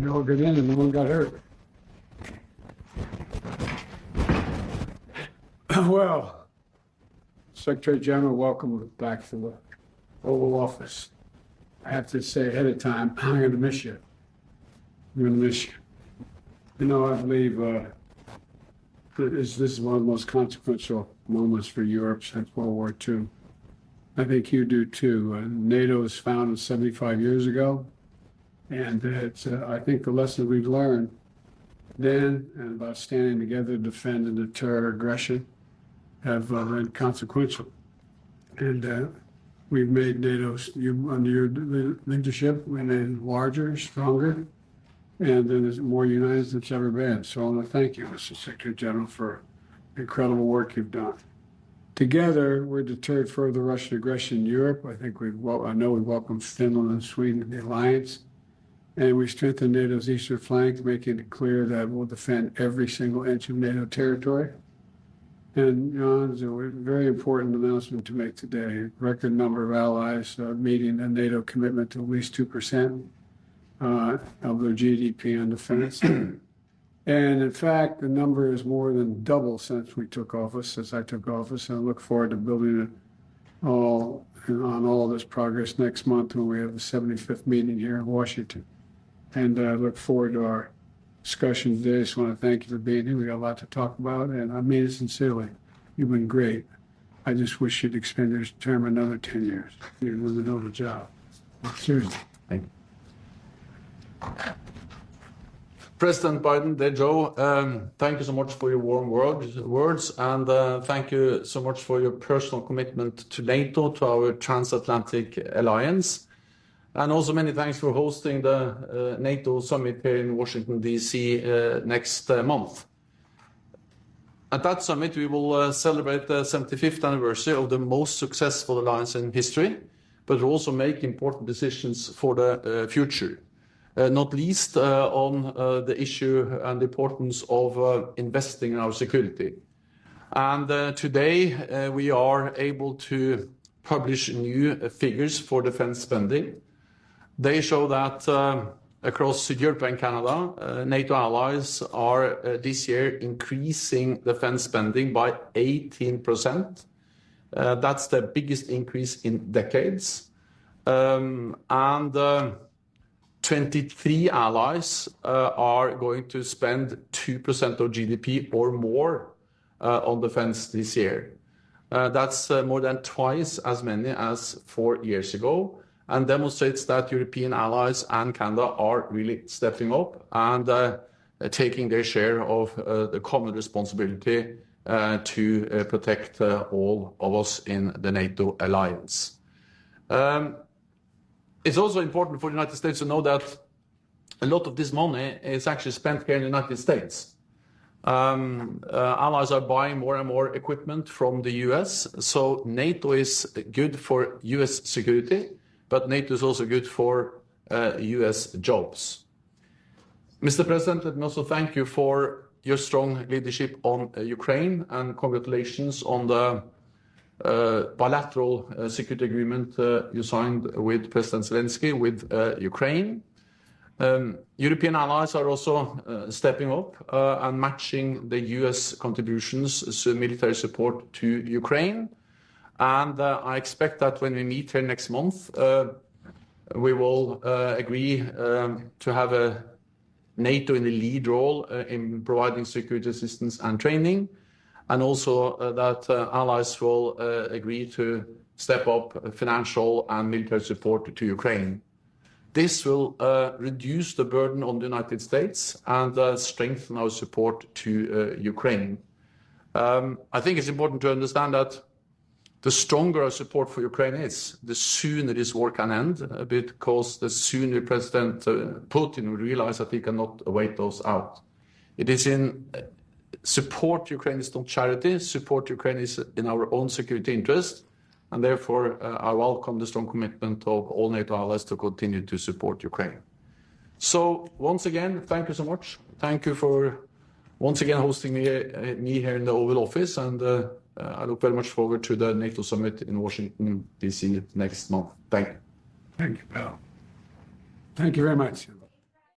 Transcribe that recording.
We all got in and no one got hurt. Well, Secretary General, welcome back to the Oval Office. I have to say ahead of time, I'm going to miss you. I'm going to miss you. You know, I believe this is one of the most consequential moments for Europe since World War II. I think you do too. NATO was founded 75 years ago, and it's, I think the lessons we've learned then and about standing together to defend and deter aggression have been consequential. And we've made NATO, under your leadership, we made it larger, stronger, and then it's more united than it's ever been. So I want to thank you, Mr. Secretary General, for the incredible work you've done. Together, we're deterred further Russian aggression in Europe. I think I know we welcomed Finland and Sweden to the alliance, and we strengthened NATO's eastern flank, making it clear that we'll defend every single inch of NATO territory. And, John, it's a very important announcement to make today. Record number of allies meeting a NATO commitment to at least 2% of their GDP on defense. And in fact, the number is more than double since I took office, and I look forward to building it all on all this progress next month when we have the 75th meeting here in Washington. And I look forward to our discussion today. I just want to thank you for being here. We got a lot to talk about, and I mean it sincerely. You've been great. I just wish you'd extend your term another 10 years. You're doing an over job. Seriously. Thank you. President Biden, dear Joe, thank you so much for your warm words, and thank you so much for your personal commitment to NATO, to our transatlantic alliance. And also many thanks for hosting the NATO summit here in Washington, D.C. Next month. At that summit, we will celebrate the 75th anniversary of the most successful alliance in history, but we'll also make important decisions for the future. Not least on the issue and the importance of investing in our security. And today we are able to publish new figures for defense spending. They show that across Europe and Canada, NATO allies are this year increasing defense spending by 18%. That's the biggest increase in decades. 23 allies are going to spend 2% of GDP or more on defense this year. That's more than twice as many as 4 years ago, and demonstrates that European allies and Canada are really stepping up and taking their share of the common responsibility to protect all of us in the NATO alliance. It's also important for the United States to know that a lot of this money is actually spent here in the United States. Allies are buying more and more equipment from the US, so NATO is good for US security, but NATO is also good for US jobs. Mr. President, let me also thank you for your strong leadership on Ukraine, and congratulations on the bilateral security agreement you signed with President Zelensky with Ukraine. European allies are also stepping up and matching the US contributions to military support to Ukraine. And I expect that when we meet here next month, we will agree to have a NATO in the lead role in providing security assistance and training. And also that allies will agree to step up financial and military support to Ukraine. This will reduce the burden on the United States and strengthen our support to Ukraine. I think it's important to understand that the stronger our support for Ukraine is, the sooner this war can end, because the sooner President Putin will realize that he cannot wait us out. It is in support Ukraine is not charity. Support Ukraine is in our own security interest, and therefore I welcome the strong commitment of all NATO allies to continue to support Ukraine. So once again, thank you so much. Thank you for once again hosting me here in the Oval Office, and I look very much forward to the NATO summit in Washington, D.C. next month. Thank you. Thank you, pal. Thank you very much.